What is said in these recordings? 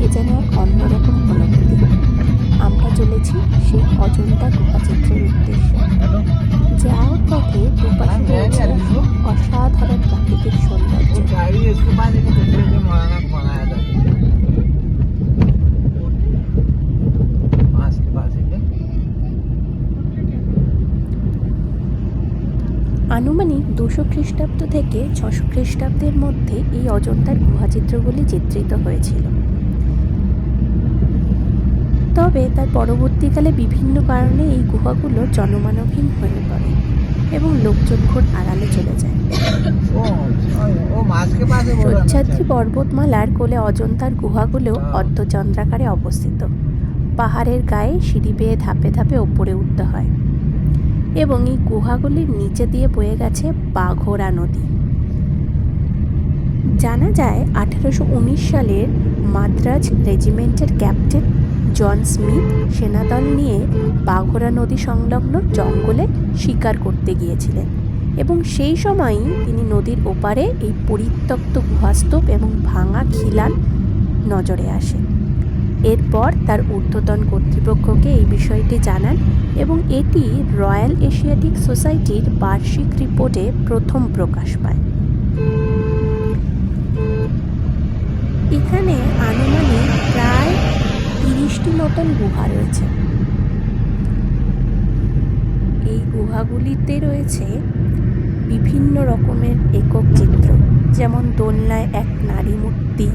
এ যেন এক অন্যরকম অনুভূতি। আমরা চলেছি সেই অজন্তা গুহাচিত্রের উদ্দেশ্যে। যাওয়ার পথে দুপাশে রয়েছে অসাধারণ প্রাকৃতিক সৌন্দর্য। আনুমানিক 200 খ্রিস্টাব্দ থেকে 600 খ্রিস্টাব্দের মধ্যে এই অজন্তার গুহাচিত্রগুলি চিত্রিত হয়েছিল। তবে তার পরবর্তীকালে বিভিন্ন কারণে এই গুহাগুলো জনমানবহীন হয়ে পড়ে এবং লোকচক্ষুর আড়ালে চলে যায়। সহ্যাদ্রি পর্বতমালার কোলে অজন্তার গুহাগুলো অর্ধচন্দ্রাকারে অবস্থিত। পাহাড়ের গায়ে সিঁড়ি বেয়ে ধাপে ধাপে ওপরে উঠতে হয় এবং এই গুহাগুলির নিচে দিয়ে বয়ে গেছে বাঘোরা নদী। জানা যায় 1819 সালের মাদ্রাজ রেজিমেন্টের ক্যাপ্টেন জন স্মিথ সেনাদল নিয়ে বাঘোরা নদী সংলগ্ন জঙ্গলে শিকার করতে গিয়েছিলেন এবং সেই সময়ই তিনি নদীর ওপারে এই পরিত্যক্ত গুহাস্তূপ এবং ভাঙা খিলান নজরে আসেন। এরপর তার ঊর্ধ্বতন কর্তৃপক্ষকে এই বিষয়টি জানান এবং এটি রয়্যাল এশিয়াটিক সোসাইটির বার্ষিক রিপোর্টে প্রথম প্রকাশ পায়। এখানে আনুমানিক প্রায় 30টি মতন গুহা রয়েছে। এই গুহাগুলিতে রয়েছে বিভিন্ন রকমের একক চিত্র, যেমন দোলনায় এক নারী মূর্তি,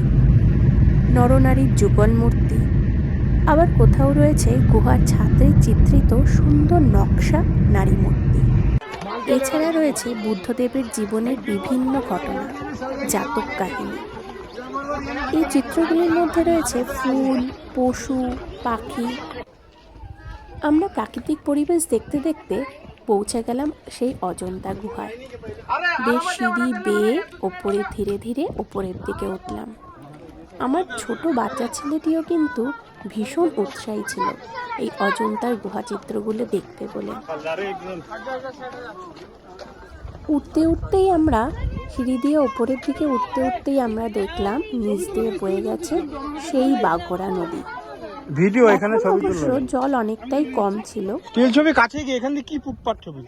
নরনারীর যুগল মূর্তি, আবার কোথাও রয়েছে গুহার ছাদে চিত্রিত সুন্দর নকশা নারী মূর্তি। এছাড়া রয়েছে বুদ্ধদেবের জীবনের বিভিন্ন ঘটনা, জাতক কাহিনী। এই চিত্রগুলির মধ্যে রয়েছে ফুল, পশু, পাখি। আমরা প্রাকৃতিক পরিবেশ দেখতে দেখতে পৌঁছে গেলাম সেই অজন্তা গুহায়। বেশ সিঁড়ি বেয়ে ওপরে ধীরে ধীরে ওপরের দিকে উঠলাম। আমার ছোট বাচ্চা ছেলেটিও কিন্তু ভীষণ উৎসাহী ছিল এই অজন্তার গুহা চিত্রগুলো দেখতে বলে। উঠতে উঠতেই আমরা সিঁড়ি দিয়ে ওপরের দিকে উঠতেই আমরা দেখলাম নিচ দিয়ে বয়ে গেছে সেই বাঘোরা নদী। ভিডিও এখানে ছবি অবশ্য জল অনেকটাই কম ছিল। তেল ছবি কাছে গিয়ে এখান থেকে কি পুটপাট ছবি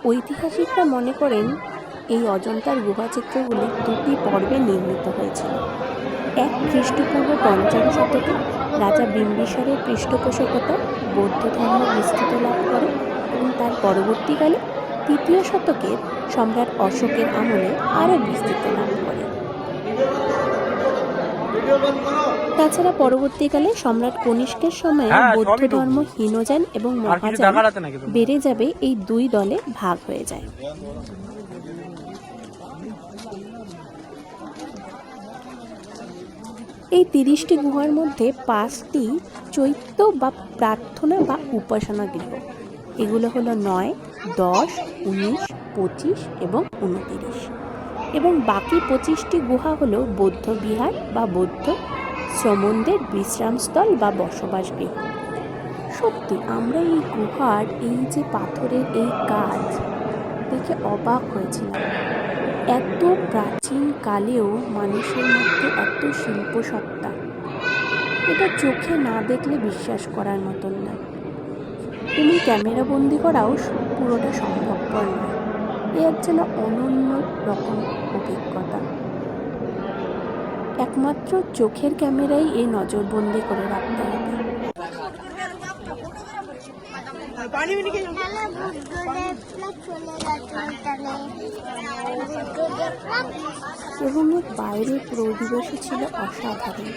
ঐতিহাসিকরা মনে করেন এই অজন্তার গুহাচিত্রগুলি দুটি পর্বে নির্মিত হয়েছিল। এক খ্রিস্টপূর্ব 5ম শতকে রাজা বিম্বিসারের পৃষ্ঠপোষকতা বৌদ্ধ ধর্ম বিস্তৃতি লাভ করে এবং তার পরবর্তীকালে 3য় শতকের সম্রাট অশোকের আমলে আরও বিস্তৃতি লাভ করে। তাছাড়া পরবর্তীকালে সম্রাট কনিষ্কের সময়ে বৌদ্ধ ধর্ম হীনযান এবং মহাযান বেড়ে যাবে, এই দুই দলে ভাগ হয়ে যায়। এই 30টি গুহার মধ্যে 5টি চৈত্য বা প্রার্থনা বা উপাসনা গৃহ। এগুলো হলো 9, 10, 19, 25 এবং 29 এবং বাকি 25টি গুহা হলো বৌদ্ধ বিহার বা বৌদ্ধ শ্রমণদের বিশ্রামস্থল বা বসবাস গৃহ। সত্যি আমরা এই গুহার এই যে পাথরের এই কাজ দেখে অবাক হয়েছিলাম। এত প্রাচীন কালেও মানুষের মধ্যে এত শিল্পসত্তা, এটা চোখে না দেখলে বিশ্বাস করার মতন না। এমনি ক্যামেরা বন্দি করাও পুরোটা সম্ভবপর নয়। এর যেন অনন্য রকম অভিজ্ঞতা। একমাত্র চোখের ক্যামেরাই এই নজরবন্দি করে রাখতে হবে। এবং এর বাইরের পরিবেশও ছিল অসাধারণ।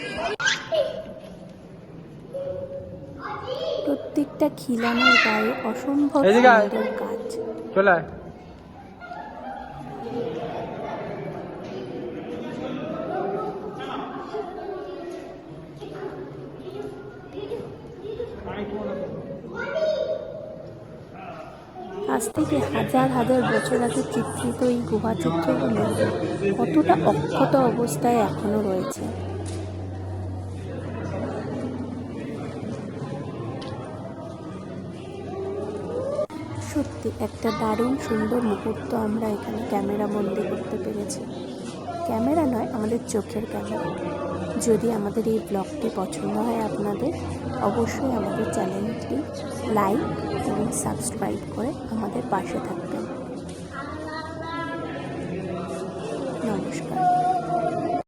প্রত্যেকটা খিলানের গায়ে অসম্ভব সুন্দর কাজ। আজ থেকে হাজার হাজার বছর আগে চিত্রিত এই গুহা চিত্রগুলো কতটা অক্ষত অবস্থায় এখনো রয়েছে। সত্যি একটা দারুণ সুন্দর মুহূর্ত আমরা এখানে ক্যামেরা বন্দি করতে পেরেছি। ক্যামেরা নয়, আমাদের চোখের ক্যামেরা। যদি আমাদের এই ব্লগটি পছন্দ হয় আপনাদের, অবশ্যই আমাদের চ্যানেলটি লাইক এবং সাবস্ক্রাইব করে আমাদের পাশে থাকবেন। নমস্কার।